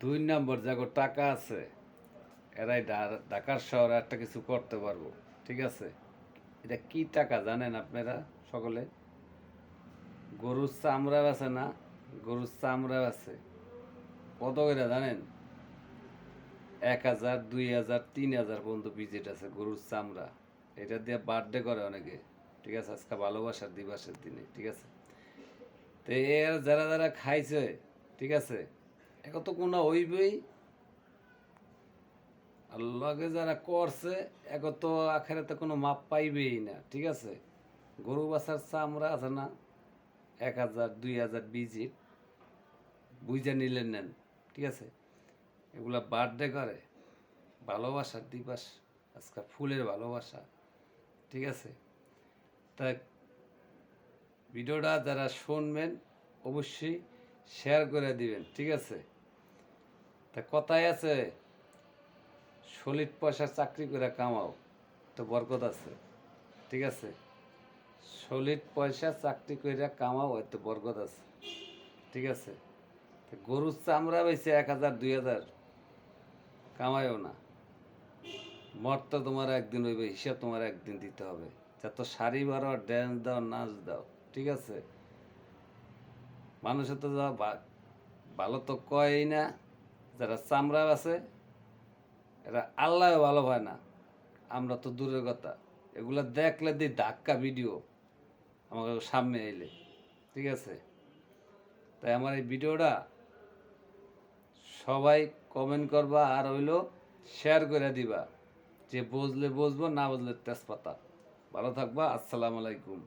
দুই নম্বর যাগো টাকা আছে, এরাই ঢাকার শহরে একটা কিছু করতে পারবো। ঠিক আছে, এটা কি টাকা জানেন আপনারা সকলে? গরুর চামড়া আছে না, গরুর চামড়া আছে কত করে জানেন? 1,000, 2,000, 3,000 পর্যন্ত ভিজিট আছে গরুর চামড়া। এটা দিয়ে বার্থডে করে অনেকে। ঠিক আছে, আজকে ভালোবাসার দিবসের দিনে। ঠিক আছে, তো এর যারা যারা খাইছে, ঠিক আছে, এখন তো কোনো হইবেই। আল্লাহকে যারা করছে এখন তো আখেরাতে কোনো মাপ পাইবেই না। ঠিক আছে, গরু বাছার চামড়া আছে না, 1,000, 2,000 ভিজিট বুঝে নিলেন নেন। ঠিক আছে, এগুলা বার্থডে করে, ভালোবাসার দিবস, আজকে ফুলের ভালোবাসা। ঠিক আছে, তা ভিডিওটা যারা শুনবেন অবশ্যই শেয়ার করে দিবেন। ঠিক আছে, তা কথায় আছে, সলিড পয়সা চাকরি করে কামাও তো বরকত আছে। ঠিক আছে, সলিড পয়সা চাকরি করে কামাও হয়তো বরকত আছে। ঠিক আছে, তো গরুর চামড়া বেছে 1,000, 2,000 কামায়ও না, মরতে তোমার একদিন হইবে, হিসাব তোমার একদিন দিতে হবে। যত শাড়ি বারো, ড্যান্স দাও, নাচ দাও। ঠিক আছে, মানুষের তো ভালো তো কয়ই না, যারা চামড়া আছে এরা আল্লাহ ভালো হয় না, আমরা তো দূরের কথা। এগুলা দেখলে দিই ধাক্কা ভিডিও আমাকে সামনে এলে। ঠিক আছে, তাই আমার এই ভিডিওটা সবাই কমেন্ট করবা আর হইলো শেয়ার করে দিবা, যে বুঝলে বুঝবো, না বুঝলে তেজপাতা। ভালো থাকবা, আসসালামু আলাইকুম।